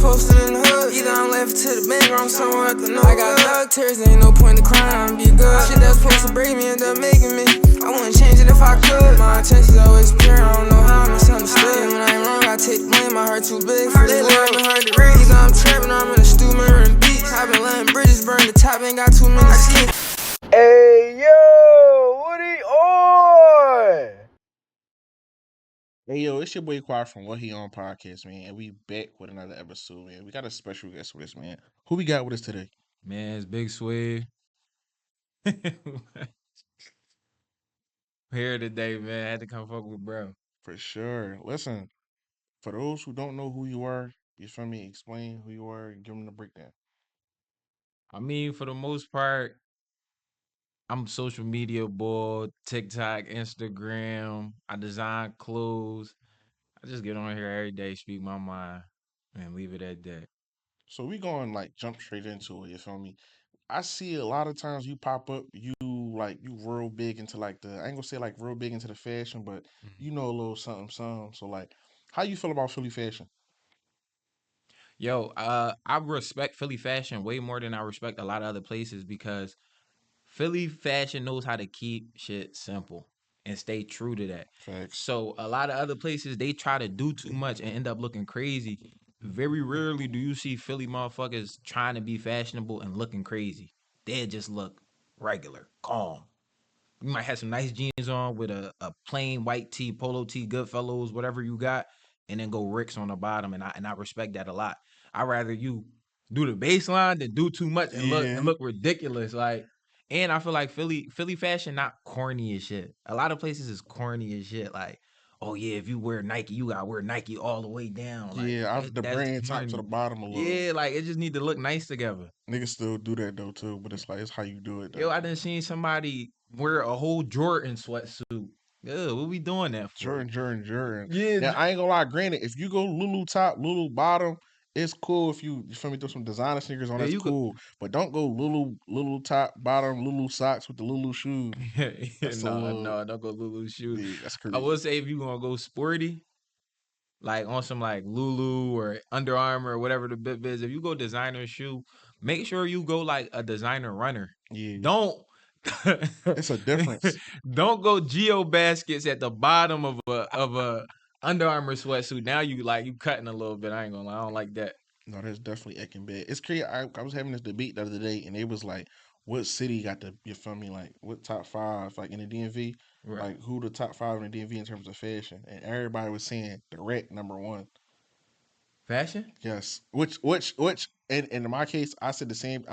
posted in the hood. Either I'm left to the bank or I'm somewhere at the no. I got dog tears, ain't no point in crying, be good. Shit that's supposed to break me end up making me. I wouldn't change it if I could. My intentions always pure, I don't know how I'm misunderstood. When I ain't wrong, I take the blame, my heart too big for this world. Hard to read. Either I'm trapping or I'm in the stew mirroring beats. I've been letting bridges burn, the top ain't got too many schemes. Hey yo, what he on? Hey yo, it's your boy Quad from What He On Podcast, man, and we back with another episode, man. We got a special guest with us, man. Who we got with us today? Man, it's Big Swave. Here today, man. I had to come fuck with bro. For sure. Listen, for those who don't know who you are, you feel me? Explain who you are and give them the breakdown. I mean, for the most part, I'm a social media boy, TikTok, Instagram. I design clothes. I just get on here every day, speak my mind, and leave it at that. So we going like jump straight into it, you feel me? I see a lot of times you pop up, you real big into like I ain't gonna say like real big into the fashion, but you know a little something, something. So like, how you feel about Philly fashion? Yo, I respect Philly fashion way more than I respect a lot of other places because Philly fashion knows how to keep shit simple and stay true to that. Facts. So a lot of other places they try to do too much and end up looking crazy. Very rarely do you see Philly motherfuckers trying to be fashionable and looking crazy. They just look regular, calm. You might have some nice jeans on with a plain white tee, polo tee, Goodfellows, whatever you got, and then go Ricks on the bottom. And I respect that a lot. I'd rather you do the baseline than do too much and Yeah. look ridiculous. Like, and I feel like Philly fashion not corny as shit. A lot of places is corny as shit. Like, oh yeah, if you wear Nike, you gotta wear Nike all the way down. Like Yeah, the that's brand top to the corny. bottom a little. Yeah, like it just need to look nice together. Niggas still do that though too, but it's like it's how you do it Yo, though. I done seen somebody wear a whole Jordan sweatsuit. Ugh, what we doing that for? Jordan. Yeah, Now I ain't gonna lie, granted, if you go Lulu top, Lulu bottom, it's cool if you feel me throw some designer sneakers on, yeah, that's you could. cool. But don't go Lulu top, bottom, Lulu socks with the Lulu shoes. That's a little No, don't go Lulu shoes. yeah, that's I crazy. would say if you gonna go sporty, like on some like Lulu or Under Armour or whatever the bit is, if you go designer shoe, make sure you go like a designer runner. Yeah. Don't It's a difference. don't go Geo baskets at the bottom of a Under Armour sweatsuit. Now you cutting a little bit. I ain't gonna lie, I don't like that. No, that's definitely acting bad. It's crazy. I was having this debate the other day, and it was like, what city got the you feel me? Like, what top five like in the DMV? Right. Like, who the top five in the DMV in terms of fashion? And everybody was saying the Rec #1. Fashion? Yes. Which and in my case, I said the same.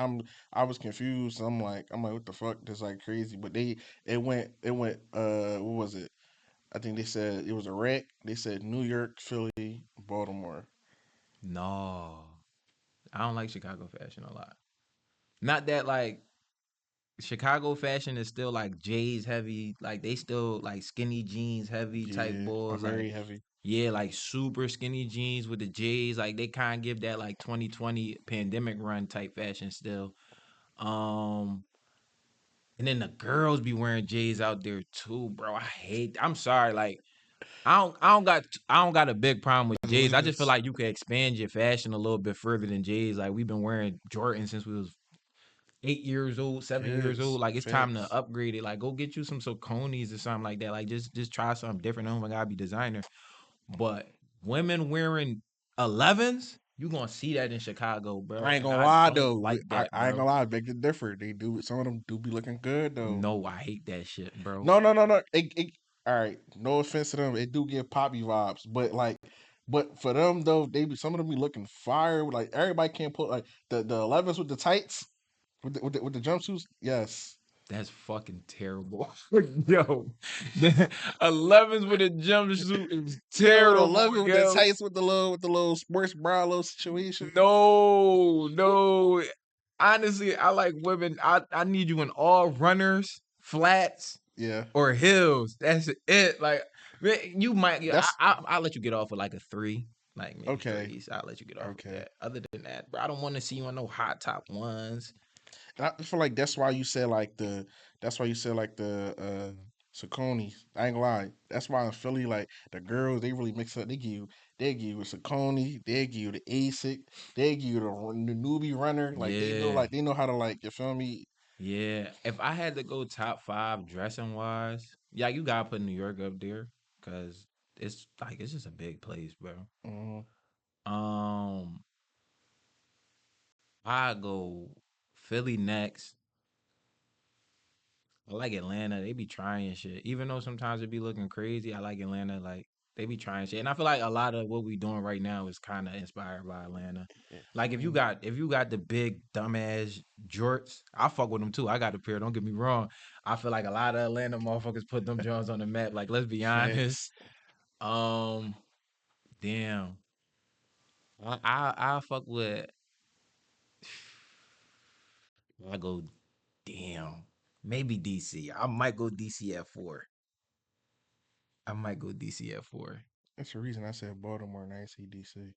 I was confused. I'm like, what the fuck? That's like crazy. But it went what was it? I think they said it was a Rec. They said New York, Philly, Baltimore. No. I don't like Chicago fashion a lot. Not that like Chicago fashion is still like J's heavy, like they still like skinny jeans heavy type Yeah, are boys, like very heavy. yeah, like super skinny jeans with the J's, like they kind of give that like 2020 pandemic run type fashion still. Um, and then the girls be wearing J's out there too, bro. I hate. I'm sorry, like I don't got a big problem with J's. I just feel Niggas, like you could expand your fashion a little bit further than J's. Like we've been wearing Jordan since we was 8 years old, 7 years yes, old. Like it's time to facts. upgrade it. Like go get you some Sauconys or something like that. Like just try something different. Oh my God, be designer. But women wearing 11s, you gonna see that in Chicago, bro. I ain't And gonna I lie don't though. like that, I ain't bro. gonna lie, beg to differ. They do some of them do be looking good though. No, I hate that shit, bro. No. All right. No offense to them, it do give poppy vibes, but for them though, some of them be looking fire. Like everybody can't put like the 11s with the tights with the jumpsuits. Yes, That's fucking terrible. Yo, the 11s with a jumpsuit is yo, the terrible, 11 with the yo. tights with the little sports bra little situation. No. Honestly, I like women. I need you in all runners, flats, Yeah, or heels. That's it. Like man, you might. that's I'll let you get off with like a 3, like maybe okay. 3s. I'll let you get off with Okay. that. Other than that, bro, I don't want to see you on no hot top ones. And I feel like that's why you said like the Saucony. I ain't gonna lie. That's why in Philly, like the girls, they really mix up. They give you a Saucony. They give you the ASIC. They give you the newbie runner. Yeah. Like they know how to like. You feel me? Yeah. If I had to go top five dressing wise, yeah, you gotta put New York up there because it's just a big place, bro. Mm-hmm. Um, I go Philly next. I like Atlanta. They be trying shit. Even though sometimes it be looking crazy, I like Atlanta. Like they be trying shit. And I feel like a lot of what we doing right now is kind of inspired by Atlanta. Yeah. Like Mm-hmm. if you got the big dumbass jorts, I fuck with them too. I got a pair. Don't get me wrong. I feel like a lot of Atlanta motherfuckers put them Jones on the map. Like let's be honest. Facts. Um, damn. I fuck with. I go damn. Maybe DC. I might go DC at four. I might go DC at four. That's the reason I said Baltimore and I see DC.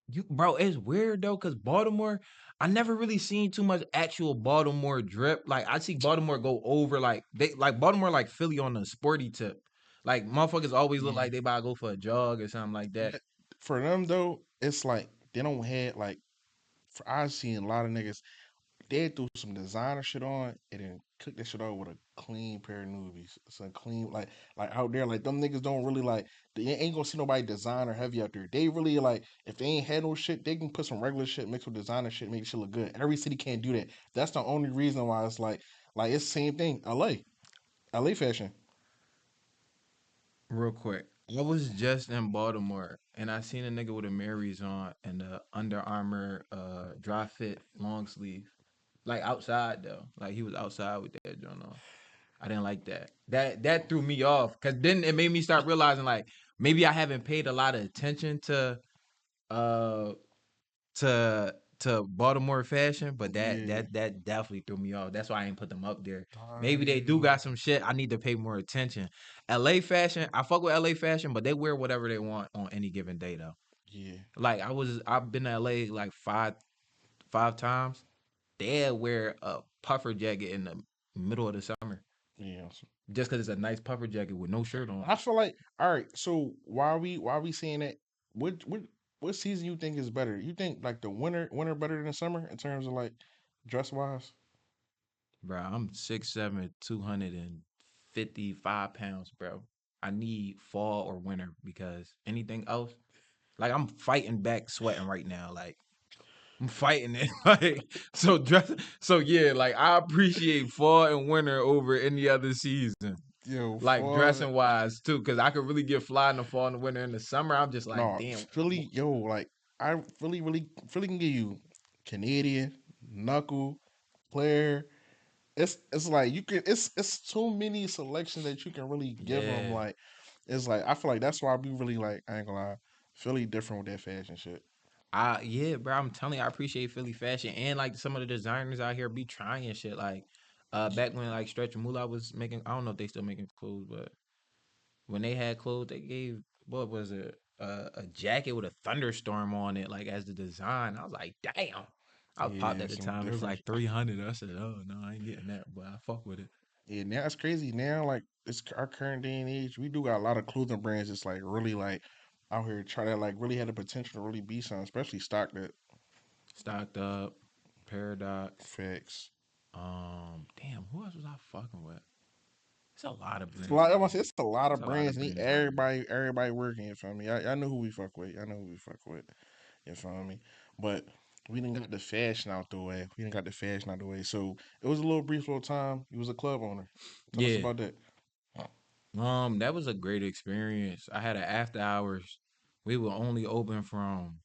You bro, it's weird though, cause Baltimore, I never really seen too much actual Baltimore drip. Like I see Baltimore go over like they like Baltimore like Philly on the sporty tip. Like motherfuckers always look Yeah. like they about to go for a jog or something like that. But for them though, it's like they don't have like. I've seen a lot of niggas. They threw some designer shit on and then cook that shit out with a clean pair of newbies. Some clean like out there, like them niggas don't really like they ain't gonna see nobody designer heavy out there. They really like if they ain't had no shit, they can put some regular shit mixed with designer shit, make it shit look good. Every city can't do that. That's the only reason why it's like it's the same thing. LA fashion. Real quick. I was just in Baltimore and I seen a nigga with a Mary's on and a Under Armour dry fit long sleeve. Like outside though. Like he was outside with that joint on. I didn't like that. That threw me off because then it made me start realizing like maybe I haven't paid a lot of attention uh to Baltimore fashion, but Yeah. that definitely threw me off. That's why I ain't put them up there. Maybe they do Damn. got some shit. I need to pay more attention. LA fashion, I fuck with LA fashion, but they wear whatever they want on any given day though. Yeah. Like I've been to LA like five times. They'll wear a puffer jacket in the middle of the summer Yeah. just because it's a nice puffer jacket with no shirt on. I feel like all right. So why are we saying that? What season you think is better? You think like the winter better than the summer in terms of like dress wise? Bro, I'm 6'7", 255 pounds, bro. I need fall or winter because anything else, like I'm fighting back sweating right now. Like I'm fighting it. Like so yeah, like I appreciate fall and winter over any other season. Yo, Like for dressing wise too, because I could really get fly in the fall and the winter. In the summer, I'm just like, no damn. Philly. Yo, like I Philly can give you Canadian knuckle player. It's like you can. It's too many selections that you can really give them. Yeah. Like it's like I feel like that's why we really like. I ain't gonna lie, Philly different with that fashion shit. Yeah, bro. I'm telling you, I appreciate Philly fashion and like some of the designers out here be trying shit. Like, back when like Stretch Moolah was making, I don't know if they still making clothes, but when they had clothes, they gave what was it, a jacket with a thunderstorm on it, like as the design. I was like, damn. I was popped Yeah, at the some time. It was different. like 300. I said, oh no, I ain't getting that, but I fuck with it. Yeah, now it's crazy. Now, like it's our current day and age, we do got a lot of clothing brands that's like really like out here try to like really had the potential to really be something, especially stock that Stocked up, Paradox. facts. Damn, who else was I fucking with? It's a lot of It's a lot. brands. I want to say it's a lot It's of a lot brands of and brands out here. everybody working. You feel me? I know who we fuck with. I know who we fuck with. You feel me? But we didn't got the fashion out the way. We didn't got the fashion out the way. So it was a little brief little time. You was a club owner. Tell us Yeah. about that. That was a great experience. I had an after hours. We were only open from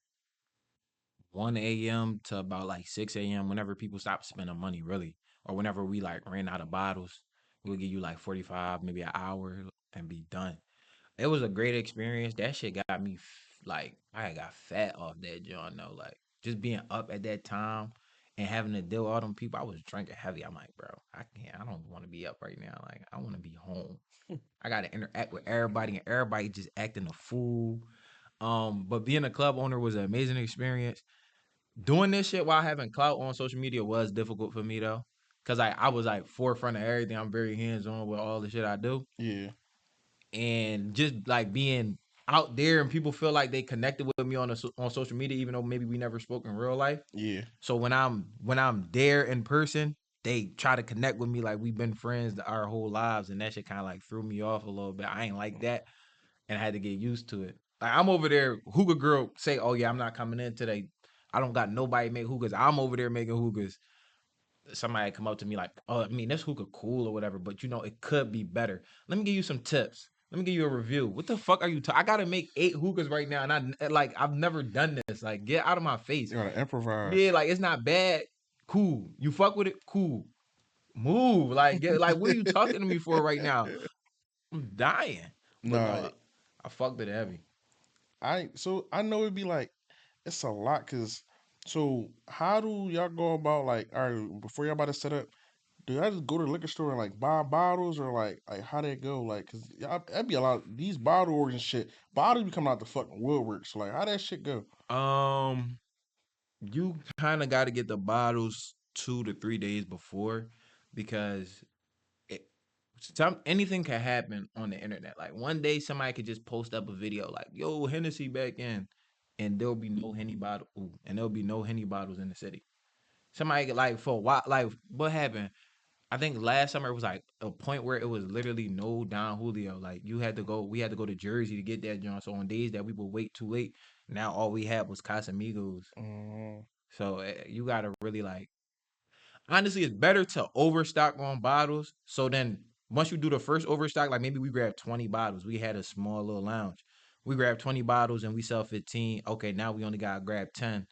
1 a.m. to about like 6 a.m. whenever people stopped spending money, really. Or whenever we like ran out of bottles. We'll give you like 45, maybe an hour and be done. It was a great experience. That shit got me like I got fat off that joint though. Like just being up at that time and having to deal with all them people. I was drinking heavy. I'm like, bro, I can't. I don't want to be up right now. Like I want to be home. I got to interact with everybody and everybody just acting a fool. But being a club owner was an amazing experience. Doing this shit while having clout on social media was difficult for me though, Cause I was like forefront of everything. I'm very hands on with all the shit I do, Yeah. and just like being out there and people feel like they connected with me on social media, even though maybe we never spoke in real life. Yeah. So when I'm there in person, they try to connect with me like we've been friends our whole lives, and that shit kind of like threw me off a little bit. I ain't like that, and I had to get used to it. Like I'm over there, hookah girl say, "Oh yeah, I'm not coming in today. I don't got nobody make hookahs. I'm over there making hookahs." Somebody come up to me like, "Oh, I mean, this hookah cool or whatever, but you know, it could be better. Let me give you some tips. Let me give you a review. What the fuck are you talking? I gotta make 8 hookahs right now, and I've never done this. Like, get out of my face. You gotta improvise. Yeah, like it's not bad. Cool. You fuck with it. Cool. Move. Like, get like, what are you talking to me for right now? I'm dying. But no, Nah, I fucked it heavy. so I know it'd be like it's a lot because so how do y'all go about like all right before y'all about to set up? Do y'all just go to the liquor store and like buy bottles or like how they go? Like, cause y'all that'd be a lot. These bottle orders and shit. Bottles be coming out the fucking woodwork. So like, how that shit go? Um, you kind of got to get the bottles 2 to 3 days before because it, anything can happen on the internet. Like one day somebody could just post up a video like, "Yo, Hennessy back in," and there'll be no Henny bottle, and there'll be no Henny bottles in the city. Somebody like for a while, like what happened? I think last summer it was like a point where it was literally no Don Julio. Like we had to go to Jersey to get that joint. So on days that we would wait too late, now all we had was Casamigos. Mm, So you gotta really like. Honestly, it's better to overstock on bottles. So then once you do the first overstock, like maybe we grabbed 20 bottles. We had a small little lounge. We grabbed 20 bottles and we sell 15. Okay, now we only gotta grab 10.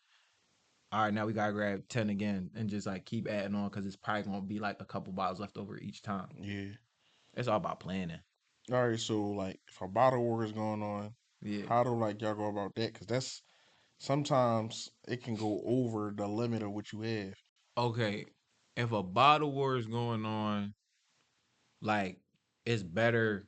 All right, now we gotta grab 10 again and just like keep adding on because it's probably gonna be like a couple bottles left over each time. yeah. It's all about planning. All right. So like, if a bottle war is going on, Yeah. how do like y'all go about that? Cause that's sometimes it can go over the limit of what you have. Okay. If a bottle war is going on, like it's better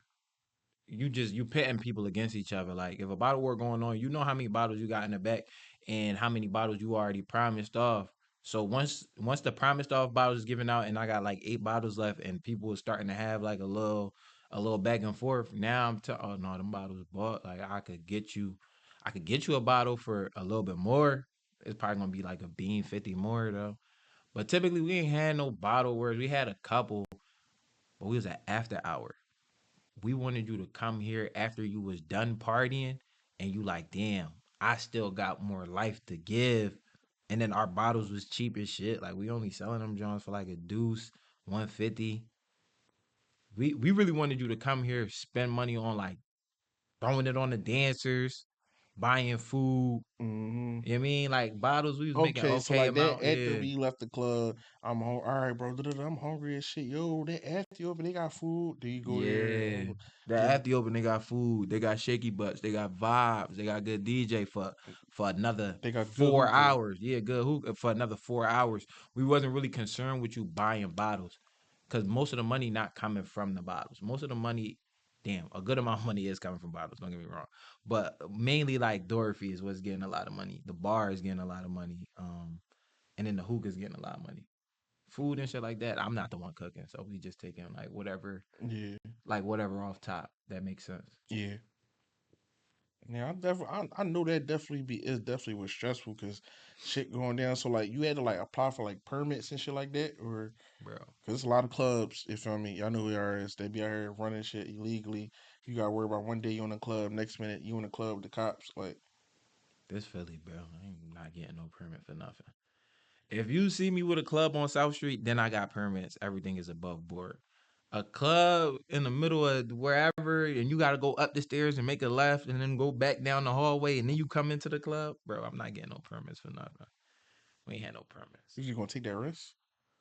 you pitting people against each other. Like if a bottle war going on, you know how many bottles you got in the back and how many bottles you already promised off. So once the promised off bottles is given out and I got like 8 bottles left and people are starting to have like a little back and forth. Now oh no, them bottles bought. Like I could get you a bottle for a little bit more. It's probably gonna be like a bean 50 more though. But typically we ain't had no bottle wars. We had a couple, but we was at after hour. We wanted you to come here after you was done partying and you like, damn, I still got more life to give. And then our bottles was cheap as shit. Like we only selling them Johns for like a deuce, 150. We really wanted you to come here, spend money on like throwing it on the dancers, buying food. Hmm. You know what I mean? Like bottles, we was making Okay, so okay like that amount. after Yeah. we left the club, all right, bro. I'm hungry as shit. Yo, they after you open, they got food. Do you go there? Yeah. The Just after open, they got food, they got shaky butts, they got vibes, they got good DJ for another they got good four hookah. hours. Yeah, good hookah for another 4 hours. We wasn't really concerned with you buying bottles. Cause most of the money not coming from the bottles. Most of the money, damn, a good amount of money is coming from bottles, don't get me wrong. But mainly like Dorothy is what's getting a lot of money. The bar is getting a lot of money. And then the hookah is getting a lot of money. Food and shit like that, I'm not the one cooking. So we just taking Yeah, whatever off top. That makes sense. yeah. Yeah, I know that definitely is definitely was stressful because shit going down. So like you had to like apply for like permits and shit like that, or Bro, because it's a lot of clubs. You feel me? Y'all know who they are. Is they be out here running shit illegally. You gotta worry about one day you in the club, next minute you in the club with the cops. Like this Philly, bro. I ain't not getting no permit for nothing. If you see me with a club on South Street, then I got permits. Everything is above board. A club in the middle of wherever, and you got to go up the stairs and make a left, and then go back down the hallway, and then you come into the club, bro. I'm not getting no permits for nothing. We ain't had no permits. you just gonna take that risk?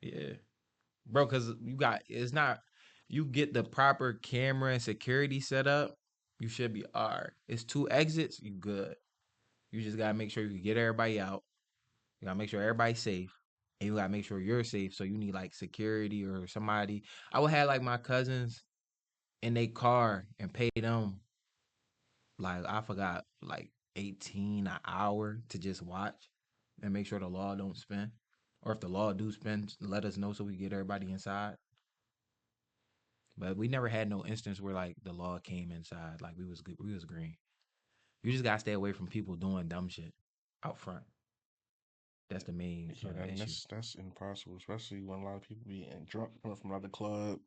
Yeah, bro, because it's not. You get the proper camera and security set up, you should be alright. It's 2 exits, you good. You just gotta make sure you can get everybody out. You gotta make sure everybody's safe. And you gotta make sure you're safe. So you need like security or somebody. I would have like my cousins in their car and pay them like I forgot like 18 an hour to just watch and make sure the law don't spin. or if the law do spend, let us know so we get everybody inside. But we never had no instance where like the law came inside, like we was green. You just gotta stay away from people doing dumb shit out front. That's the main Yeah, and issue. that's impossible, especially when a lot of people be getting drunk coming from another club.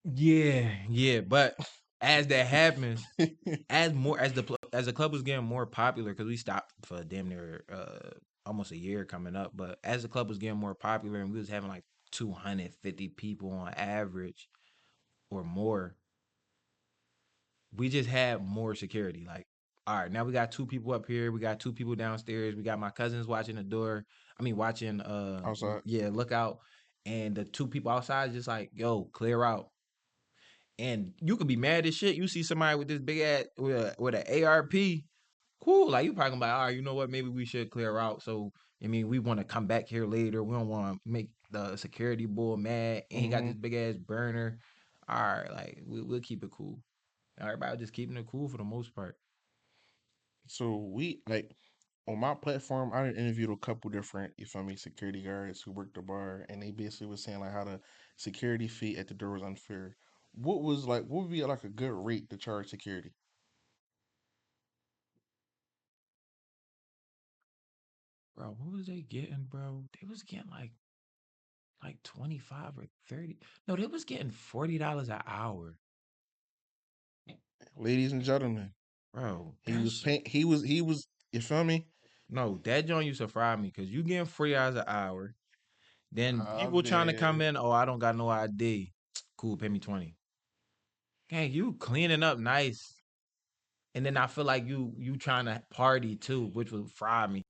Yeah, yeah. But as that happens, as the club was getting more popular, because we stopped for damn near almost a year coming up. But as the club was getting more popular and we was having like 250 people on average or more, we just had more security. Like, all right, now we got two people up here, we got two people downstairs, we got my cousins watching the door. I mean, watching Outside. yeah, look out, and the two people outside just like, yo, clear out. And you could be mad as shit. You see somebody with this big ass with an ARP, cool. Like you probably gonna be like, all right, you know what? Maybe we should clear out. So I mean, we want to come back here later. We don't want to make the security bull mad. And he got Mm-hmm. this big ass burner. All right, like we'll keep it cool. Everybody just keeping it cool for the most part. So we like on my platform, I interviewed a couple different, you feel me, security guards who worked the bar, and they basically was saying like how the security fee at the door was unfair. What would be like a good rate to charge security? Bro, what was they getting, bro? They was getting like 25 or 30. No, they was getting $40 an hour. Ladies and gentlemen, Bro, he that was shit. paying. He was. You feel me? No, that joint used to fry me because you getting $40 an hour. Then I'm people trying to come dead. in, oh, I don't got no ID. Cool, pay me 20. Gang, you cleaning up nice. And then I feel like you trying to party too, which would fry me.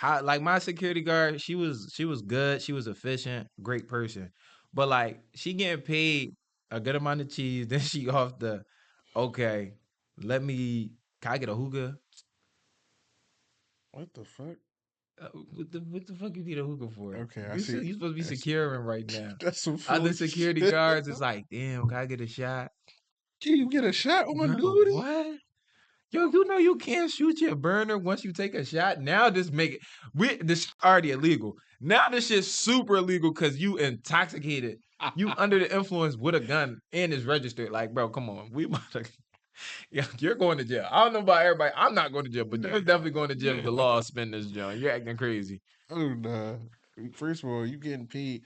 Like my security guard, she was good, she was efficient, great person. But like she getting paid a good amount of cheese, then she off the okay, let me can I get a hookah? What the fuck? What the fuck you need a hookah for? Okay, I You see. you supposed to be That's securing right now. that's some Other foolish security shit. guards is like, damn, can I get a shot? Can you get a shot on Bro, duty? what? Yo, you know you can't shoot your burner once you take a shot. Now this make it this already illegal. Now this shit's super illegal because you intoxicated. You under the influence with a gun and it's registered. Like, bro, come on. We about to yeah, you're going to jail. I don't know about everybody. I'm not going to jail, but you're definitely going to jail if the law spin this joint. You're acting crazy. Oh nah. First of all, you getting paid.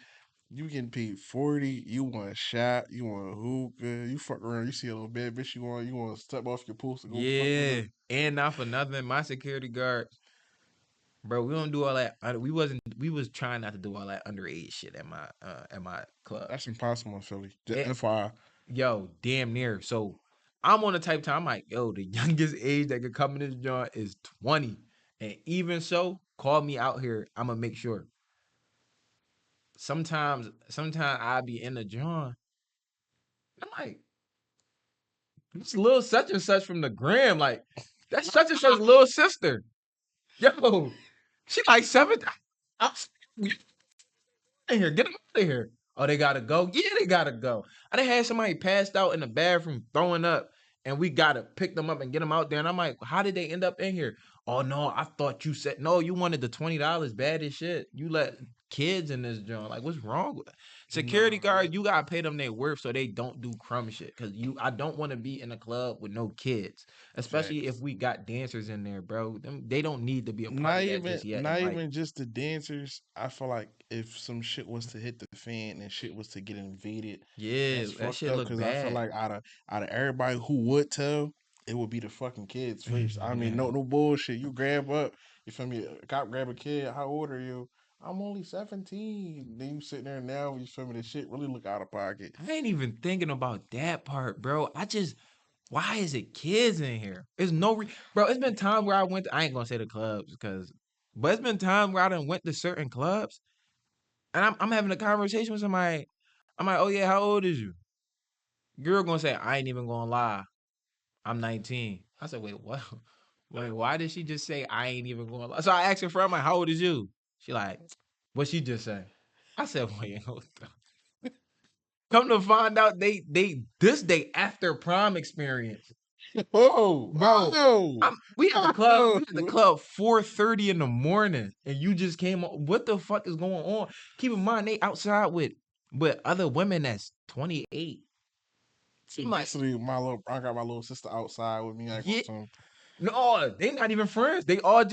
You getting paid 40. You want a shot. You want a hookah. You fuck around. You see a little bad bitch. You want to step off your post and go fuck with her. Yeah. And not for nothing, my security guard, bro, we don't do all that. We was trying not to do all that underage shit at my club. That's impossible in Philly. Just It, FYI. yo, damn near. So I'm on the type time. I'm like, yo, the youngest age that could come in this joint is 20. And even so, call me out here. I'm gonna make sure. Sometimes I be in the joint. I'm like, this little such and such from the gram. Like, that's such and such little sister. Yo, she like seven. I'm, in here. Get them out of here. Oh, they gotta go. Yeah, they gotta go. I done had somebody passed out in the bathroom throwing up, and we gotta pick them up and get them out there. And I'm like, how did they end up in here? Oh no, I thought you said no. You wanted the $20. Bad as shit. You let kids in this joint. Like, what's wrong with security Nah. guard? You gotta pay them their worth so they don't do crumb shit. Cause I don't want to be in a club with no kids, especially if Facts. we got dancers in there, bro. They don't need to be a part Not of that even just yet in not life. even just the dancers. I feel like if some shit was to hit the fan and shit was to get invaded, Yeah, that's that fucked shit up. look Because I feel bad. like out of everybody who would tell, it would be the fucking kids first. I mean, no bullshit. You grab up. You feel me? A cop grab a kid. How old are you? I'm only 17. Then you sitting there now. You feel me? The shit really look out of pocket. I ain't even thinking about that part, bro. Why is it kids in here? It's no, bro. It's been time where I went. I ain't gonna say the clubs because, but it's been time where I done went to certain clubs and I'm having a conversation with somebody. I'm like, oh yeah, how old is you? Girl gonna say, I ain't even gonna lie. I'm 19. I said, wait, what? Wait, why did she just say I ain't even gonna lie? So I asked her friend, I'm like, how old is you? She like, what she just say? I said, wait, hold on. Come to find out, they this day after prom experience. Oh, Bro, oh, we at the club. oh. We at the club 4:30 in the morning, and you just came on. What the fuck is going on? Keep in mind, they outside with other women that's 28. So I'm like, basically, I got my little sister outside with me. I got yeah, some. no, they not even friends. They all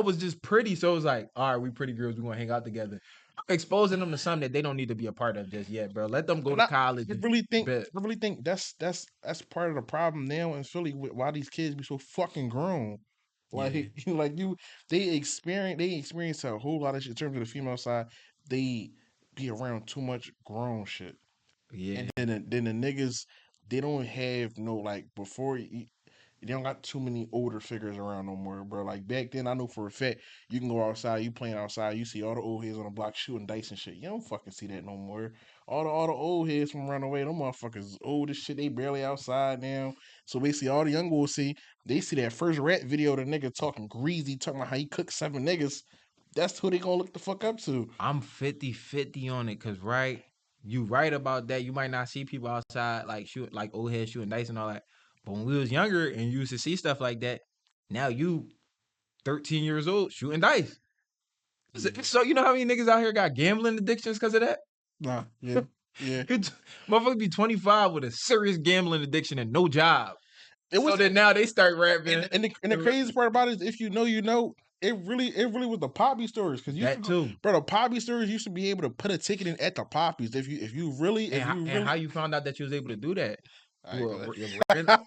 was just pretty. So it was like, all right, we pretty girls. We gonna hang out together. I'm exposing them to something that they don't need to be a part of just yet, bro. Let them go And to college and bet. I really think that's part of the problem now in Philly with why these kids be so fucking grown. Yeah, Like like you, they experience a whole lot of shit in terms of the female side. They be around too much grown shit, and yeah, then the niggas they don't have no like before you don't got too many older figures around no more, bro. Like back then, I know for a fact you can go outside, you playing outside, you see all the old heads on the block shooting dice and shit. You don't fucking see that no more. All the old heads from running away, them motherfuckers old as shit. They barely outside now. So basically, all the young boys they see that first rat video, the nigga talking greasy, talking about how he cooked 7 niggas. That's who they gonna look the fuck up to. I'm 50-50 on it, cause right, you right about that. You might not see people outside like shoot like old heads shooting dice and all that. But when we was younger and you used to see stuff like that, now you 13 years old shooting dice. So you know how many niggas out here got gambling addictions because of that? Nah, yeah, yeah. Motherfuckers be 25 with a serious gambling addiction and no job. It So was then now they start rapping. and the craziest part about it is if you know, you know. It really was the Poppy stories because you used to That go, too. bro. The Poppy stories used to be able to put a ticket in at the Poppies And if you and how really. you found out that you was able to do that? I ain't Through gonna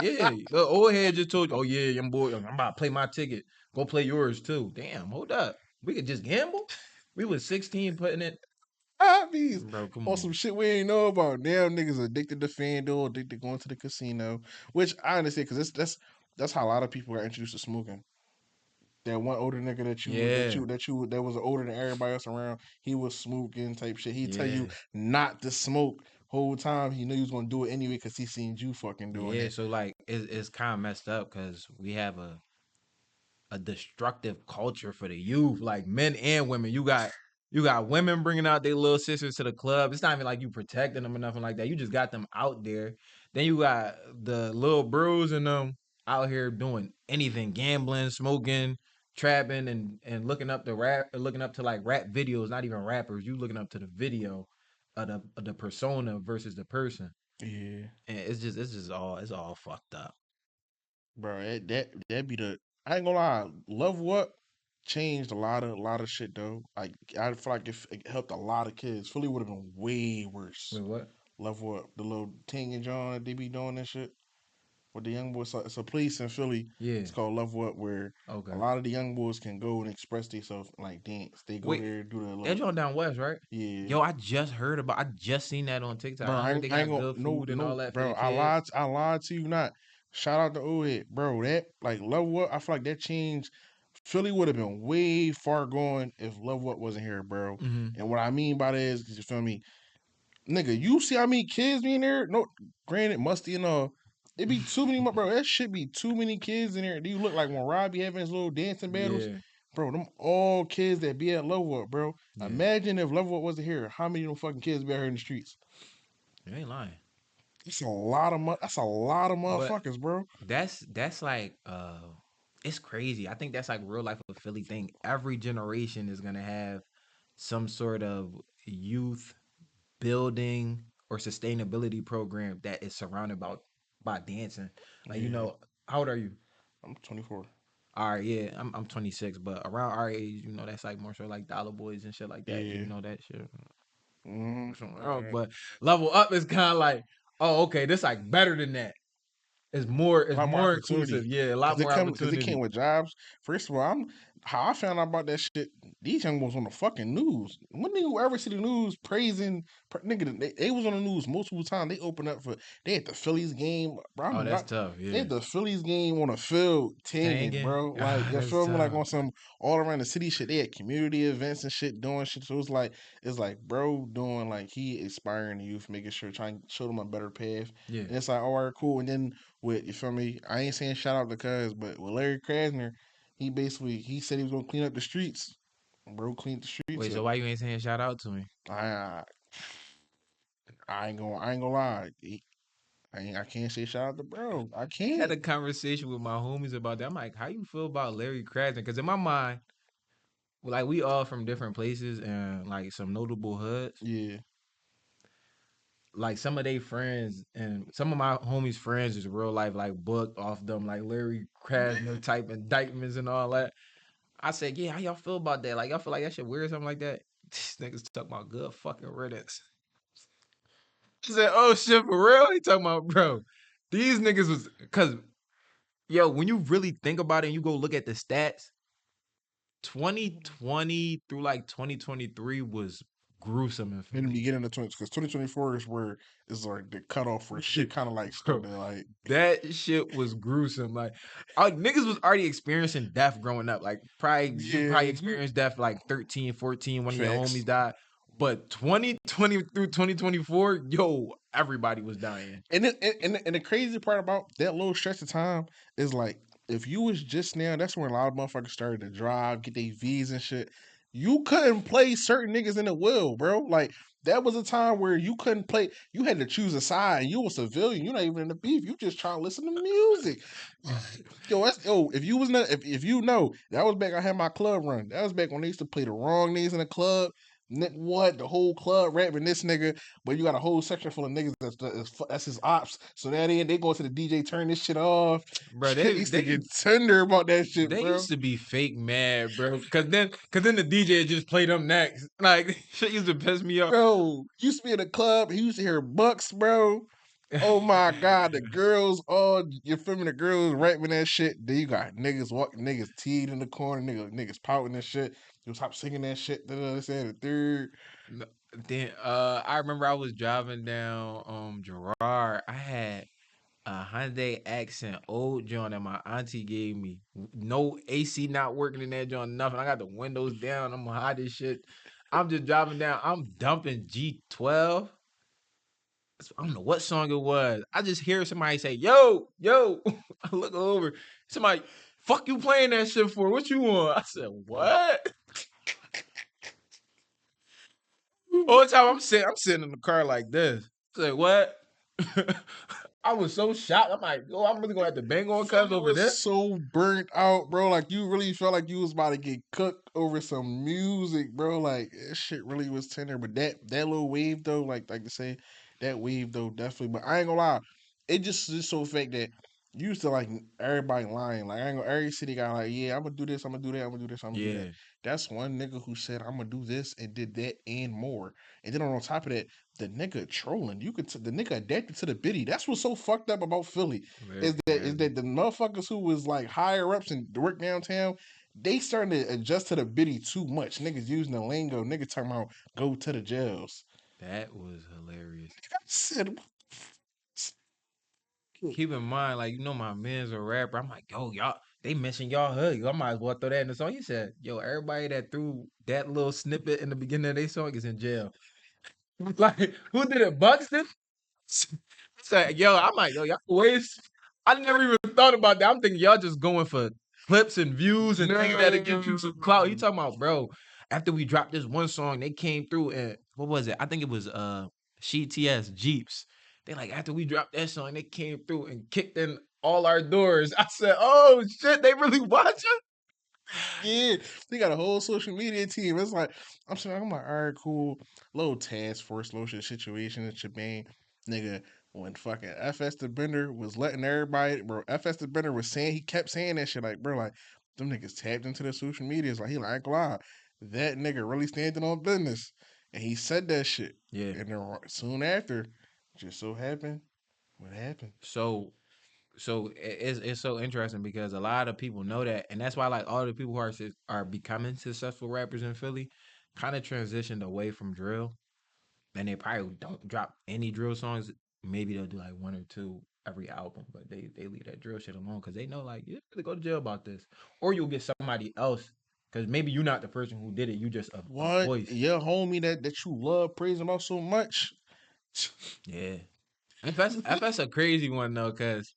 yeah, lie. the old head just told you, oh yeah, young boy, I'm about to play my ticket. Go play yours too. Damn, hold up. We could just gamble. We was 16 putting it. Poppies Bro, come on some on. shit we ain't know about. Now niggas addicted to FanDuel, addicted to going to the casino, which I understand because that's how a lot of people got introduced to smoking. That one older nigga Yeah, that was older than everybody else around. He was smoking type shit. He tell you yeah, not to smoke whole time. He knew he was gonna do it anyway because he seen you fucking doing yeah. it. So like, it's kind of messed up because we have a destructive culture for the youth, like men and women. You got women bringing out their little sisters to the club. It's not even like you protecting them or nothing like that. You just got them out there. Then you got the little bros and them out here doing anything, gambling, smoking, trapping, and looking up to like rap videos. Not even rappers. You looking up to the video of the persona versus the person, Yeah, and it's all fucked up. bro. That be the. I ain't gonna lie. Love what changed a lot of shit though. Like I feel like it helped a lot of kids. Philly would have been way worse. Wait, what? Love what the little Ting and John that they be doing and shit. With the young boys, it's a place in Philly. Yeah. It's called Love What, where a Okay. lot of the young boys can go and express themselves like dance. They go Wait, there, do the that little joint down west, right? yeah. Yo, I just seen that on TikTok. Bro, I heard they I ain't got gonna good no food and all no that for bro. the kids. I lied to you not. Shout out to old head, bro. That like Love What. I feel like that changed. Philly would have been way far going if Love What wasn't here, bro. Mm-hmm. And what I mean by that is, you feel me? Nigga, you see how many kids be in there? No, granted, musty and all. It be too many, bro. That should be too many kids in there. Do you look like when Rob be having his little dancing battles? Yeah, Bro, them all kids that be at Level Up, bro. yeah. Imagine if Level Up wasn't here. How many of them fucking kids be out here in the streets? You ain't lying. That's a lot of But motherfuckers, bro. that's like it's crazy. I think that's like real life of Philly thing. Every generation is gonna have some sort of youth building or sustainability program that is surrounded by dancing. Like Yeah, how old are you? I'm 24. All right, yeah, I'm 26, but around our age, that's like more so like Dollar Boys and shit like that. Yeah. That shit. Mm-hmm. Something else. But Level Up is kind of like, oh, okay, this like better than that. A It's lot more more inclusive. opportunity Yeah, a lot more because it came opportunity. with jobs. First of all, I'm how I found out about that shit. These young boys on the fucking news. When did you ever see the news praising nigga? They was on the news multiple times. They opened up for they had the Phillies game, bro. Oh, that's tough. They Yeah, had the Phillies game on a field, tinging, Tangan. bro. Like Ah, you that's feel me? Like tough. on some all around the city shit. They had community events and shit doing shit. So it's like bro doing like he inspiring the youth, making sure trying to show them a better path. Yeah. And it's like all right, cool. And then with you feel me? I ain't saying shout out to Cuz, but with Larry Krasner, he said he was gonna clean up the streets. Bro, clean the streets Wait, so up. why you ain't saying shout out to me? I I ain't gonna lie. I can't say shout out to bro. I Had can't. a conversation with my homies about that. I'm like, how you feel about Larry Krasner? Because in my mind, like we all from different places and like some notable hoods. Yeah. Like some of their friends and some of my homies' friends is real life like booked off them like Larry Krasner type indictments and all that. I said, yeah, how y'all feel about that? Like y'all feel like that shit weird or something like that? These niggas talking about good fucking riddance. She said, oh shit, for real? He talking about, bro, these niggas was, cause yo, when you really think about it and you go look at the stats, 2020 through like 2023 was gruesome in In the Philly. beginning of 20, because 2024 is where is like the cutoff where shit kind of like Bro, started like that shit was gruesome. Like, niggas was already experiencing death growing up. Like, probably you probably yeah experienced death like 13, 14, one of your facts. homies died. But 2020 through 2024, yo, everybody was dying. And the crazy part about that little stretch of time is like if you was just now, that's when a lot of motherfuckers started to drive, get their V's and shit. You couldn't play certain niggas in the will, bro. Like that was a time where you couldn't play. You had to choose a side. And you a civilian. You're not even in the beef. You just trying to listen to music. Yo, that's yo. If you was not, if you know, that was back. I had my club run. That was back when they used to play the wrong niggas in the club. What the whole club rapping this nigga, but you got a whole section full of niggas that's his ops. So that end, they go to the DJ, turn this shit off. Bro, Shit they used to they get tender about that shit, they bro. used to be fake mad, bro. Cause then the DJ just played them next. Like shit used to piss me off. Bro, used to be in the club. He used to hear Bucks, bro. Oh my god, the girls, all you feel me? The girls rapping that shit. Then you got niggas walking, niggas teed in the corner, niggas pouting and shit. You stop singing that shit. This and the third. No, then I remember I was driving down Gerard. I had a Hyundai Accent old John that my auntie gave me. No AC not working in that John, nothing. I got the windows down. I'm hot as shit. I'm just driving down. I'm dumping G12. I don't know what song it was. I just hear somebody say, yo, yo. I look over. Somebody, fuck you playing that shit for? What you want? I said, what? All the time I'm sitting in the car like this. Say what? I was so shocked. I'm like, yo, I'm really gonna have to bang on cuz Philly over was this. so burnt out, bro. Like you really felt like you was about to get cooked over some music, bro. Like that shit really was tender. But that little wave though, like to say, that wave though definitely. But I ain't gonna lie, it just so fact that you used to like everybody lying. Like I ain't gonna every city guy like, yeah, I'm gonna do this, I'm gonna do that, I'm gonna do this, I'm gonna do that. Yeah, That's one nigga who said I'm gonna do this and did that and more. And then on top of that, the nigga trolling. You could the nigga adapted to the biddy. That's what's so fucked up about Philly very is crazy. that the motherfuckers who was like higher ups and work downtown, they starting to adjust to the biddy too much. Niggas using the lingo. Niggas talking about go to the jails. That was hilarious. I said, Keep in mind, like, my man's a rapper. I'm like, yo, y'all, they mentioned y'all hood. I might as well throw that in the song. He said, yo, everybody that threw that little snippet in the beginning of their song is in jail. Like, who did it? Buxton? Say, yo, I'm like, yo, y'all waste. I never even thought about that. I'm thinking y'all just going for clips and views and things that'll get you some clout. He talking about, bro, after we dropped this one song, they came through and what was it? I think it was She TS Jeeps. They like after we dropped that song, they came through and kicked in all our doors. I said, oh shit, they really watching? yeah, they got a whole social media team. It's like I'm saying, I'm like, all right, cool, little task force, little situation at Shebang, nigga. When fucking FS the Bender was letting everybody, bro, FS the Bender was saying he kept saying that shit, like, bro, like them niggas tapped into the social medias, like he like, wow, that nigga really standing on business, and he said that shit, Yeah. and then soon after, just so happened, what happened? So it's so interesting because a lot of people know that, and that's why like all the people who are becoming successful rappers in Philly kind of transitioned away from drill, and they probably don't drop any drill songs. Maybe they'll do like one or two every album, but they leave that drill shit alone because they know like you have to go to jail about this, or you'll get somebody else because maybe you're not the person who did it. You just a What voice. your homie that you love praising about so much? Yeah, FS a crazy one though because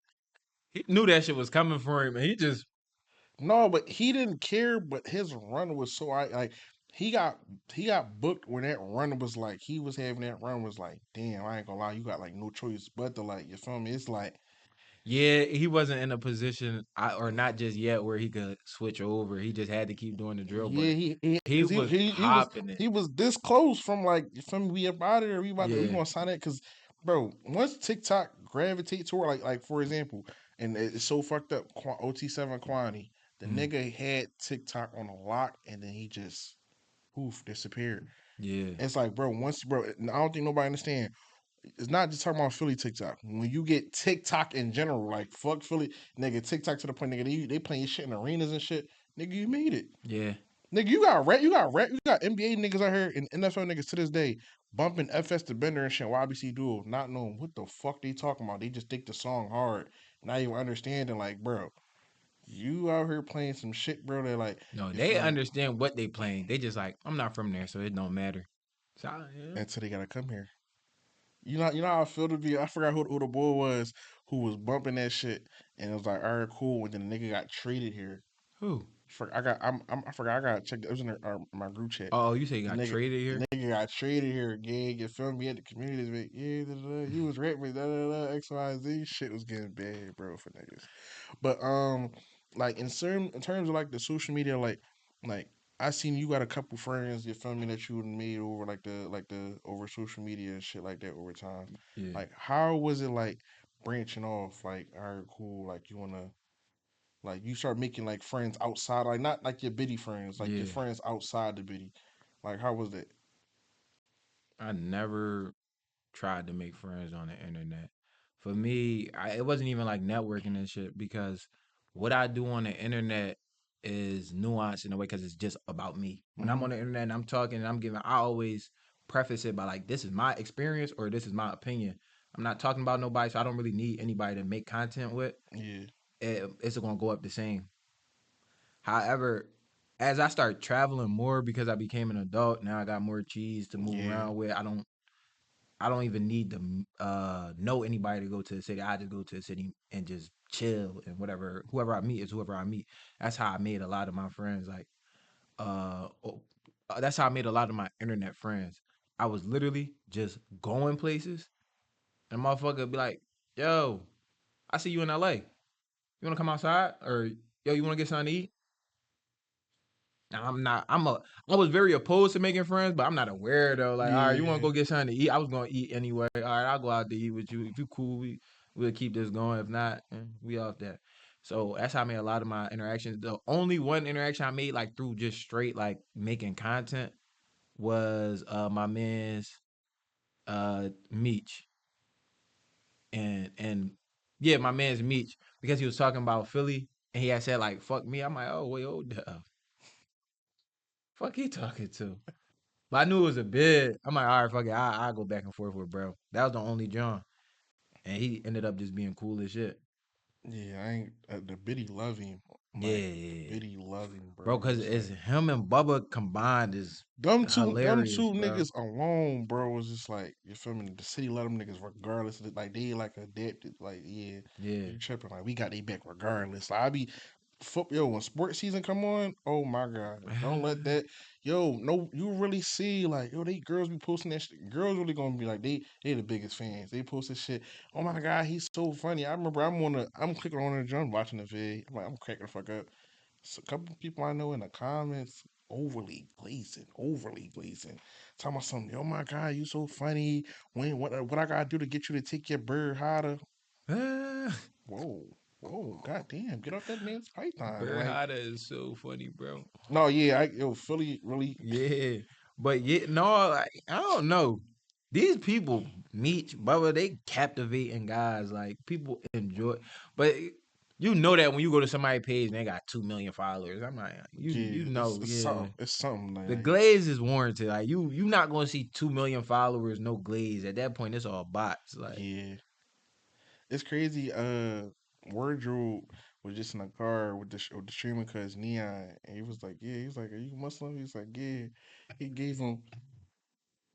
he knew that shit was coming for him, and he just No, but he didn't care. But his run was so like he got he got booked when that run was like he was having that run was like, damn, I ain't gonna lie, you got like no choice but to like, you feel me? It's like, Yeah, he wasn't in a position, or not just yet, where he could switch over. He just had to keep doing the drill, yeah, but he cause was popping it. he was this close from like, you feel me? We about it, or we Yeah. gonna sign it? Cause bro, once TikTok gravitate toward like for example, and it's so fucked up. OT7 Quantity, the Mm, nigga had TikTok on a lock, and then he just poof disappeared. yeah. It's like, bro, once, bro, I don't think nobody understand. It's not just talking about Philly TikTok. When you get TikTok in general, like fuck Philly, nigga, TikTok to the point, nigga, they playing shit in arenas and shit. Nigga, you made it. Yeah. Nigga, you got NBA niggas out here and NFL niggas to this day bumping FS the Bender and shit, YBC Duel, not knowing what the fuck they talking about. They just think the song hard, not even understanding. Like, bro, you out here playing some shit, bro. That like, No, you they feel me? understand what they playing. They just like, I'm not from there, so it don't matter. So, yeah. Until they gotta come here. You know how I feel to be. I forgot who the boy was who was bumping that shit, and it was like, all right, cool. And then the nigga got traded here. Who? I forgot. I got checked. It was in my group chat. Oh, you say you The got nigga, traded the here? nigga got traded here again. You feel me? At the community, like, yeah, da, da, da, he was rapping, da, da, da, X, Y, Z. Shit was getting bad, bro, for niggas. But like in terms of like the social media, like I seen you got a couple friends, you feel me, that you made over like the over social media and shit like that over time. Yeah. Like, how was it like branching off? Like, all right, cool. Like, you wanna like you start making like friends outside, like not like your biddy friends, like your Yeah. friends outside the biddy. Like, how was that? I never tried to make friends on the internet. For me, it wasn't even like networking and shit, because what I do on the internet is nuanced in a way, because it's just about me. When I'm Mm-hmm. on the internet and I'm talking and I'm giving, I always preface it by like, this is my experience or this is my opinion. I'm not talking about nobody, so I don't really need anybody to make content with. Yeah. It's gonna go up the same. However, as I start traveling more because I became an adult, now I got more cheese to move Yeah. around with. I don't even need to know anybody to go to the city. I just go to the city and just chill, and whatever, whoever I meet is whoever I meet. That's how I made a lot of my friends. Like oh, that's how I made a lot of my internet friends. I was literally just going places, and motherfucker be like, "Yo, I see you in LA. You wanna come outside?" Or, "Yo, you wanna get something to eat?" Now, I'm not. I was very opposed to making friends, but I'm not a weirdo. Like, all right, you want to Yeah. go get something to eat? I was gonna eat anyway. All right, I'll go out to eat with you. If you cool, we'll keep this going. If not, we off that. So that's how I made a lot of my interactions. The only one interaction I made, like through just straight like making content, was my man's Meech, and yeah, my man's Meech, because he was talking about Philly and he had said like fuck me. I'm like, oh wait, hold up, fuck he talking to? But I knew it was a bid. I'm like, all right, fuck it. I'll go back and forth with bro. That was the only John. And he ended up just being cool as shit. Yeah, I ain't the biddy love him. Like, the Yeah. biddy love him, Bro, bro. because It's it's like him and Bubba combined is them hilarious, two bro. niggas alone, bro, was just like, you feel me? The city let them niggas regardless. Like, they like adapted. Like, yeah, Yeah. you tripping? Like, we got they back regardless. Like, I be yo, when sports season come on, oh my god, don't let that, yo, no, you really see like, yo, they girls be posting that shit. Girls really gonna be like, they the biggest fans. They post this shit. Oh my god, he's so funny. I remember I'm clicking on the drum watching the vid. I'm like, I'm cracking the fuck up. So a couple people I know in the comments overly glazing, talking about something. Oh my god, you so funny. When what I gotta do to get you to take your bird hotter? Whoa, whoa, goddamn, get off that man's python. Like, Berhada is so funny, bro. no, yeah, yo, Philly really, Yeah. But yeah, no, like, I don't know. These people, Meech, Bubba, they captivating guys. Like, people enjoy. But you know that when you go to somebody's page and they got 2 million followers. I'm like, you yeah, know, yeah. it's something The like, glaze is warranted. Like, you not gonna see 2 million followers, no glaze. At that point, it's all bots. Like, yeah, it's crazy. Wardrobe was just in a car with the streamer cuz Neon, and he was like, yeah, he was like, are you Muslim? He's like, yeah. He gave him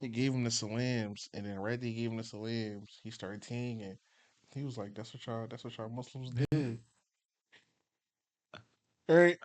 He gave him the salams, and then right they gave him the salams. He started singing. He was like, that's what y'all Muslims do. Right?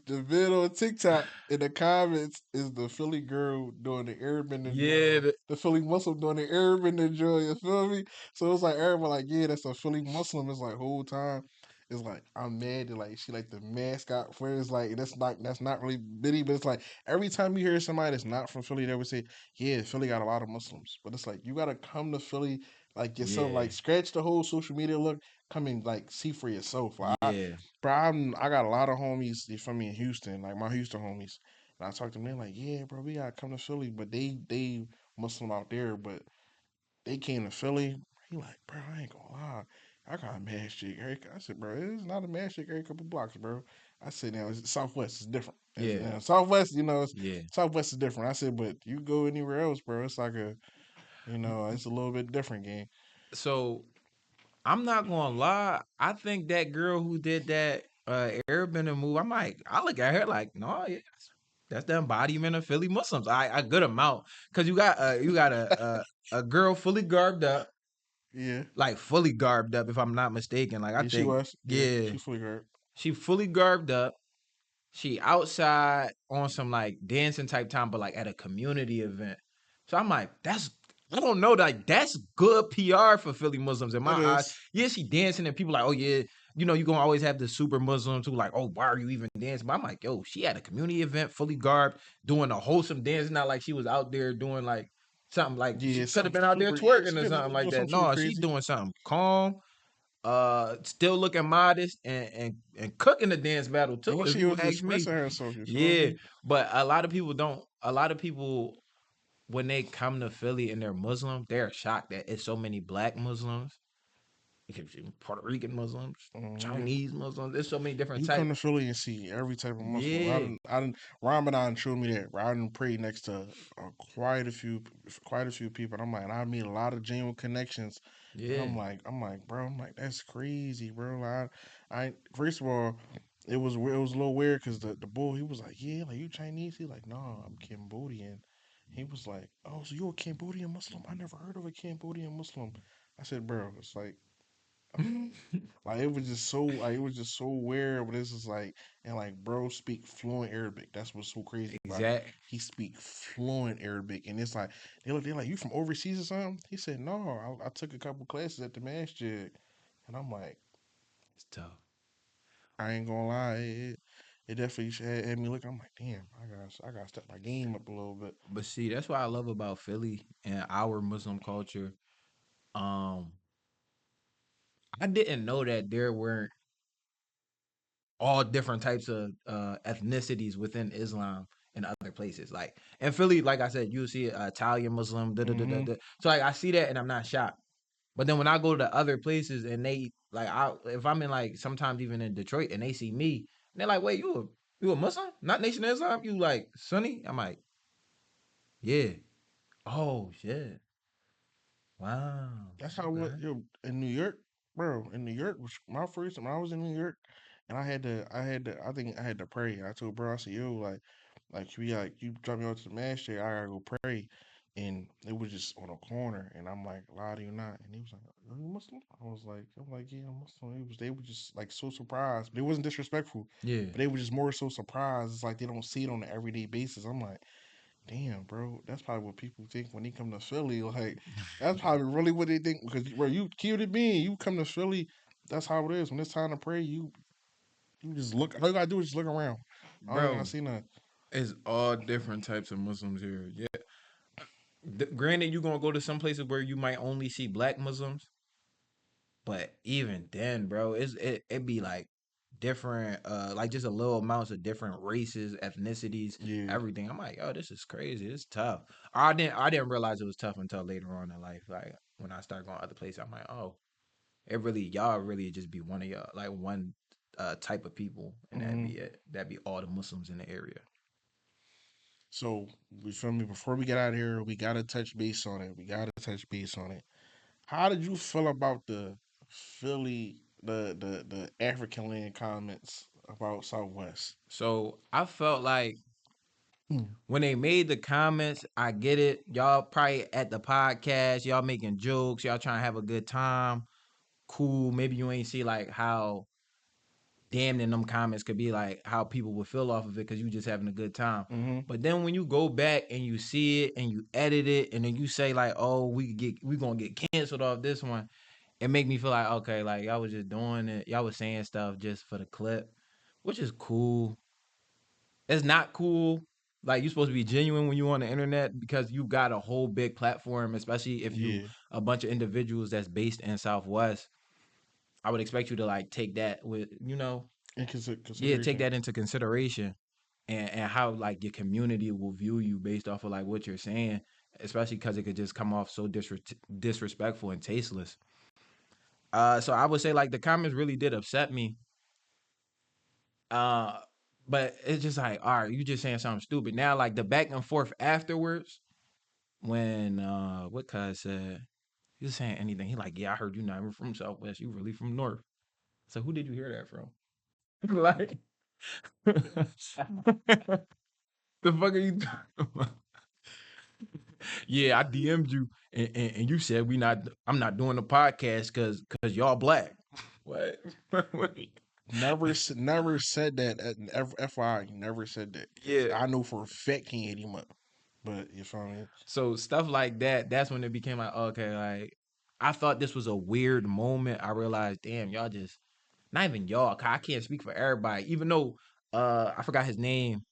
the video on TikTok in the comments is the Philly girl doing the airbender, Yeah, the Philly Muslim doing the airbender joy. You feel me? So it's like everybody like, yeah, that's a Philly Muslim. It's like whole time. It's like I'm mad that like she like the mascot for it. It's like that's not really bitty, but it's like every time you hear somebody that's not from Philly, they would say, yeah, Philly got a lot of Muslims. But it's like you gotta come to Philly like yourself, yeah, like scratch the whole social media look, come and like see for yourself. Like yeah, bro, I got a lot of homies from me in Houston, like my Houston homies. And I talked to them, like, yeah, bro, we gotta come to Philly, but they Muslim out there, but they came to Philly. He like, bro, I ain't gonna lie. I got a mad shit haircut. I said, bro, it's not a mad shit every couple blocks, bro. I said, now it's Southwest is different. yeah, Southwest, yeah. Southwest is different. I said, but you go anywhere else, bro, it's like it's a little bit different game. So I'm not gonna lie. I think that girl who did that airbender move, I look at her like, no, yeah, that's the embodiment of Philly Muslims. I good amount because you got a girl fully garbed up, Yeah, like fully garbed up, if I'm not mistaken. Like I yeah, she think, was. Yeah, yeah, she fully hurt. she fully garbed up. She outside on some like dancing type time, but like at a community event. So I'm like, I don't know, like that's good PR for Philly Muslims in my It eyes. is. Yeah, she dancing and people like, oh yeah, you gonna always have the super Muslims who like, oh, why are you even dancing? But I'm like, yo, she at a community event, fully garbed, doing a wholesome dance, not like she was out there doing like something like she Yeah, could have some been out there super. Yeah, twerking or something like doing that. something super No, she crazy. doing something calm, still looking modest and cooking the dance battle And too, when if she you was ask me. expressing herself, you feel Yeah, me? but a lot of people don't. A lot of people when they come to Philly and they're Muslim, they're shocked that it's so many black Muslims, it could be Puerto Rican Muslims, Hmm. Chinese Muslims. There's so many different You come types. to Philly and see every type of Muslim. Yeah, I didn't. Ramadan showed me that. Bro. I didn't pray next to quite a few people. And I'm like, and I made a lot of genuine connections. And yeah, bro, that's crazy, bro. First of all, it was a little weird because the bull he was like, yeah, like you Chinese. He like, no, I'm Cambodian. He was like, oh, so you a Cambodian Muslim? I never heard of a Cambodian Muslim. I said, bro, it's like like it was just so weird. But this is like and like bro speak fluent Arabic. That's what's so crazy about it. exact. He speak fluent Arabic, and it's like they're like you from overseas or something. He said no, I took a couple classes at the masjid, and I'm like It's tough. I ain't gonna lie, it definitely had me look. I'm like damn, I got to step my game up a little bit. But see, that's what I love about Philly and our Muslim culture. Um, I didn't know that there weren't all different types of ethnicities within Islam and other places. Like in Philly, like I said, you see Italian Muslim, da da da da Hmm. da. So like I see that and I'm not shocked. But then when I go to other places and they like if I'm in like sometimes even in Detroit and they see me, they're like, wait, you a Muslim? Not Nation of Islam? You like Sunni? I'm like, yeah. Oh shit. Wow. That's how what Okay. in New York, bro. In New York was my first time I was in New York, and I think I had to pray. And I told bro, I said, yo, you drop me off to the mass chair, I gotta go pray, and it was just on a corner, and I'm like, lie to you not, and he was like, are you Muslim? I'm like, yeah, I'm Muslim. They were just like so surprised, but it wasn't disrespectful, Yeah. but they were just more so surprised. It's like they don't see it on an everyday basis. I'm like. Damn, bro, that's probably what people think when they come to Philly. Like, that's probably really what they think because where you killed it being, you come to Philly, that's how it is. When it's time to pray, you just look. All you gotta do is just look around. I don't gotta Bro, see nothing. it's all different types of Muslims here. Yeah. Granted, you're gonna go to some places where you might only see black Muslims, but even then, bro, it be like different, like just a little amounts of different races, ethnicities, Yeah. everything. I'm like, oh, this is crazy. It's tough. I didn't realize it was tough until later on in life. Like when I started going other places, I'm like, oh, y'all really just be one of y'all, like one type of people, and that'd Hmm. be it. That'd be all the Muslims in the area. So you feel me? Before we get out of here, we gotta touch base on it. We gotta touch base on it. How did you feel about the Philly, the African land comments about Southwest? So I felt like Mm. when they made the comments, I get it. Y'all probably at the podcast, y'all making jokes, y'all trying to have a good time. Cool. Maybe you ain't see like how damn, in them comments could be like how people would feel off of it because you just having a good time. Mm-hmm. But then when you go back and you see it and you edit it and then you say like, oh, we gonna get canceled off this one, it make me feel like okay, like y'all was just doing it, y'all was saying stuff just for the clip, which is cool. It's not cool. Like you're supposed to be genuine when you're on the internet because you got a whole big platform, especially if you Yeah. a bunch of individuals that's based in Southwest. I would expect you to like take that with In yeah, take consideration. that into consideration and how like your community will view you based off of like what you're saying, especially because it could just come off so disrespectful and tasteless. So I would say like the comments really did upset me. Uh, but it's just like, all right, you just saying something stupid. Now, like the back and forth afterwards, when what cuz said he was saying anything, he like, yeah, I heard you not even from Southwest, you really from North. So who did you hear that from? Like, the fuck are you talking about? Yeah, I DM'd you and you said I'm not doing the podcast because y'all black. What? What? Never said that. FYI, never said that. Cause Yeah. I know for a fact he hit him up. But you feel me? So stuff like that, that's when it became like, okay, like I thought this was a weird moment. I realized, damn, y'all just not even y'all, 'cause I can't speak for everybody. Even though I forgot his name,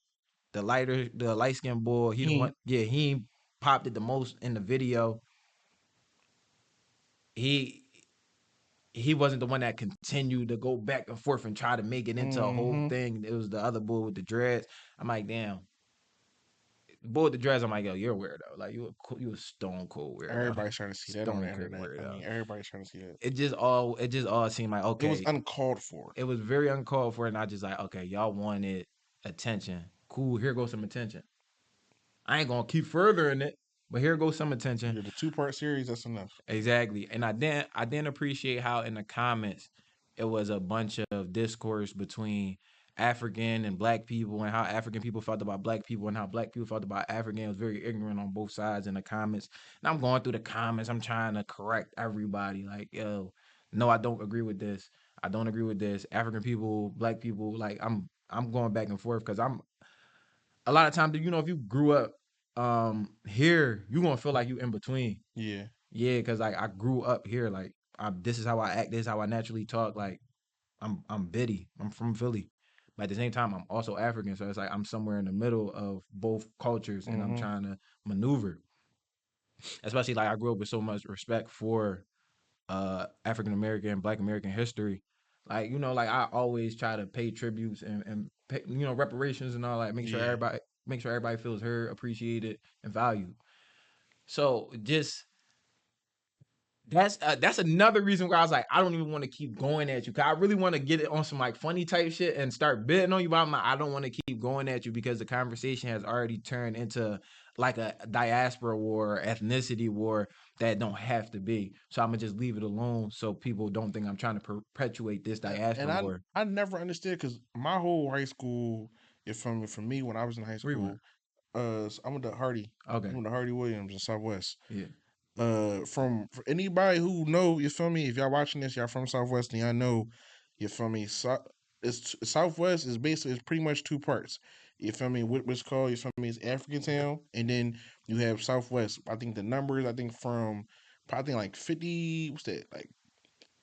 the light skinned boy, he the one, He. yeah, he popped it the most in the video. He he wasn't the one that continued to go back and forth and try to make it into a whole Mm-hmm. thing. It was the other boy with the dreads. I'm like, damn. The boy with the dreads, I'm like, yo, you're a weirdo. Like you a stone cold weirdo. Everybody's trying to see that on the Stone cold internet. I weirdo. mean, everybody's trying to see that. It just all seemed like It was okay. uncalled for. It was very uncalled for, and I just like, okay, y'all wanted attention. Cool, here goes some attention. I ain't gonna keep furthering it, but here goes some attention. Yeah, the 2-part series. That's enough. Exactly. And I didn't appreciate how in the comments it was a bunch of discourse between African and black people and how African people felt about black people and how black people felt about African. It was very ignorant on both sides in the comments. And I'm going through the comments. I'm trying to correct everybody. Like, yo, no, I don't agree with this. I don't agree with this. African people, black people, like I'm going back and forth because I'm a lot of times, if you grew up here, you gonna feel like you in between. Yeah. Yeah, because like I grew up here. Like this is how I act. This is how I naturally talk. Like I'm Biddy. I'm from Philly, but at the same time, I'm also African. So it's like I'm somewhere in the middle of both cultures, and I'm Mm-hmm. trying to maneuver. Especially like I grew up with so much respect for African American, Black American history. Like like I always try to pay tributes and pay, reparations and all that. Yeah. Make sure everybody feels heard, appreciated, and valued. So just that's another reason why I was like, I don't even want to keep going at you. Cause I really want to get it on some like funny type shit and start bidding on you. But I'm like, I don't want to keep going at you because the conversation has already turned into like a diaspora war, ethnicity war that don't have to be. So I'm gonna just leave it alone so people don't think I'm trying to perpetuate this And diaspora war. I never understood because my whole high school, if for me when I was in high Where you went? school, I went to Hardy. I Okay. went to Hardy Williams in Southwest. Yeah. From for anybody who know, you feel me? If y'all watching this, y'all from Southwest, and y'all know, you feel me? It's Southwest is basically it's pretty much 2 parts. You feel me? What's called, you feel me? It's African Town, and then you have Southwest. I think the numbers, I think from probably like 50. What's that? Like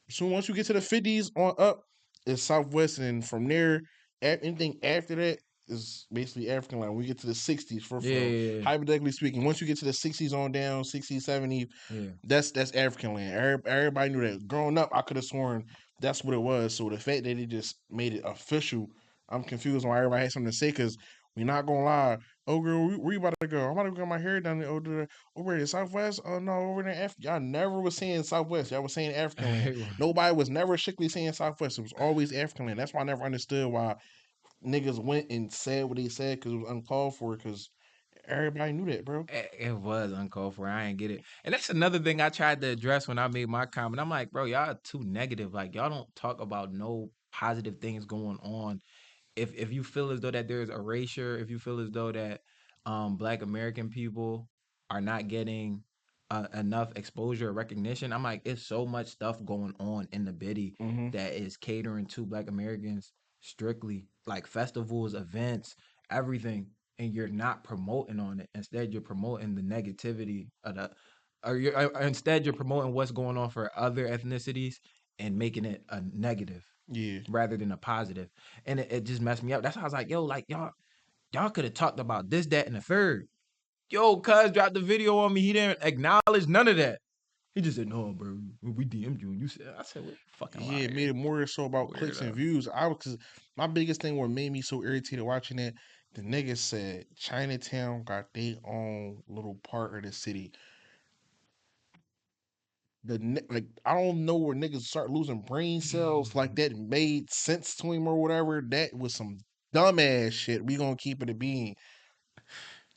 so once you get to the 50s on up, it's Southwest, and from there, anything after that is basically African land. When we get to the 60s, Yeah. for Yeah. hypothetically speaking, once you get to the 60s on down, 60s, 70s, Yeah. that's African land. Everybody knew that. Growing up, I could have sworn that's what it was. So the fact that they just made it official, I'm confused on why everybody has something to say because we're not gonna lie. Oh girl, where you about to go? I'm about to get my hair done over in the Southwest. Oh no, over there in Africa. Y'all never was saying Southwest. Y'all was saying African land. Yeah. Nobody was never strictly saying Southwest. It was always African land. That's why I never understood why niggas went and said what they said because it was uncalled for. Because everybody knew that, bro. It was uncalled for. I ain't get it. And that's another thing I tried to address when I made my comment. I'm like, bro, y'all are too negative. Like, y'all don't talk about no positive things going on. If you feel as though that there's erasure, if you feel as though that Black American people are not getting enough exposure or recognition, I'm like, it's so much stuff going on in the biddy Mm-hmm. that is catering to Black Americans. strictly like festivals, events, everything, and you're not promoting on it. Instead, you're promoting the negativity of the, instead you're promoting what's going on for other ethnicities and making it a negative Yeah. rather than a positive. And it just messed me up. That's why I was like, yo, like y'all could have talked about this, that, and the third. Yo, cuz dropped the video on me. He didn't acknowledge none of that. He just said, no, bro, we DM'd you. And you said, I said, what fucking Yeah, it liar. made it more so about clicks and Weirdo. views. I was, cause my biggest thing what made me so irritated watching it, the niggas said Chinatown got their own little part of the city. Like I don't know where niggas start losing brain cells like that made sense to him or whatever. That was some dumbass shit. We gonna keep it a being.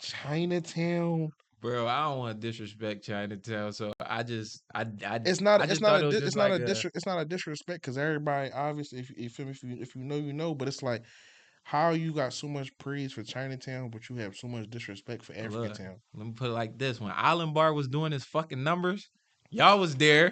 Chinatown. Bro, I don't want to disrespect Chinatown, so I just It's not. I It's just not thought a. it was just It's not like a a disrespect. It's not a disrespect because everybody obviously, if you know, you know. But it's like how you got so much praise for Chinatown, but you have so much disrespect for African look. Town. Let me put it like this: when Island Bar was doing his fucking numbers, y'all was there.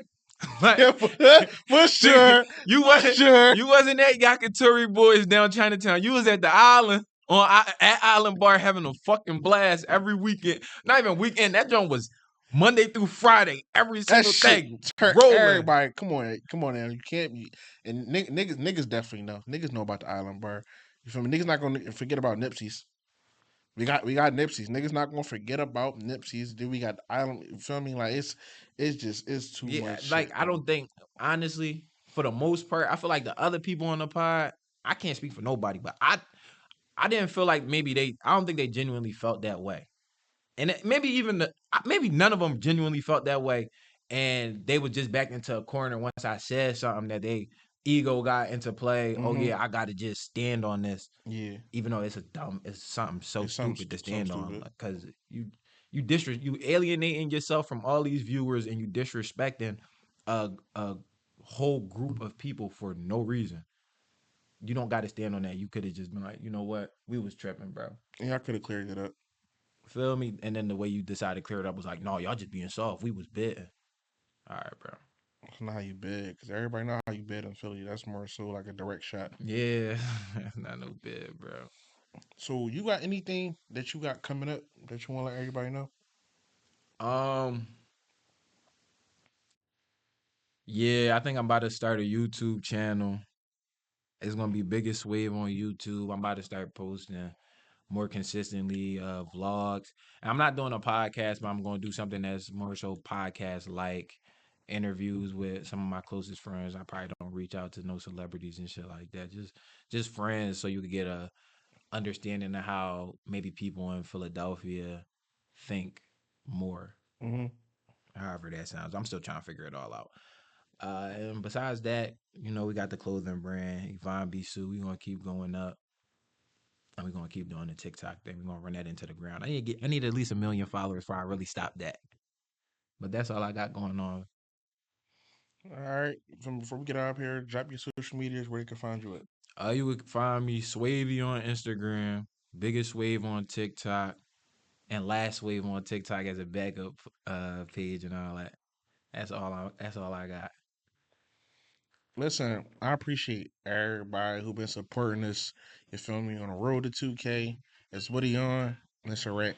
Like Yeah, for nigga, sure, you for wasn't sure. you wasn't at Yakaturi Boys down Chinatown. You was at the island at Island Bar having a fucking blast every weekend. Not even weekend. That joint was Monday through Friday, every That single shit thing hurt rolling. everybody. Come on now. You can't be. And niggas definitely know. Niggas know about the Island Bar. You feel me? Niggas not gonna forget about Nipsey's. We got Nipsey's. Niggas not gonna forget about Nipsey's. Then we got Island. You feel me? Like it's too Yeah, much like shit, I bro. don't think honestly, for the most part, I feel like the other people on the pod, I can't speak for nobody, but I didn't feel like maybe I don't think they genuinely felt that way. And maybe even maybe none of them genuinely felt that way, and they were just backed into a corner once I said something that they ego got into play. Oh Mm-hmm. yeah, I got to just stand on this, Yeah. even though it's something so It's something stupid to something stand on, stupid. because you alienating yourself from all these viewers and you disrespecting a whole group of people for no reason. You don't got to stand on that. You could have just been like, you know what, we was tripping, bro. Yeah, I could have cleared it up. Feel me? And then the way you decided to clear it up was like, no, y'all just being soft. We was bitten. All right, bro. That's not how you bid, because everybody know how you bid in Philly. That's more so like a direct shot. Yeah, not no bid, bro. So you got anything that you got coming up that you want to let everybody know? Um, yeah, I think I'm about to start a YouTube channel. It's gonna be Biggest Wave on YouTube. I'm about to start posting more consistently vlogs. And I'm not doing a podcast, but I'm gonna do something that's more so podcast like interviews with some of my closest friends. I probably don't reach out to no celebrities and shit like that. Just friends so you could get a understanding of how maybe people in Philadelphia think more. Mm-hmm. However that sounds. I'm still trying to figure it all out. And besides that, we got the clothing brand, Yvonne Bisou. We're gonna keep going up. And we're gonna keep doing the TikTok thing. We're gonna run that into the ground. I need at least 1 million followers before I really stop that. But that's all I got going on. All right. Before we get out of here, drop your social medias where they can find you at. You would find me Swavey on Instagram, Biggest Wave on TikTok, and Last Wave on TikTok as a backup page and all that. That's all I got. Listen, I appreciate everybody who been supporting us. You feel me on the road to 2K. It's Woody on. It's a wrap.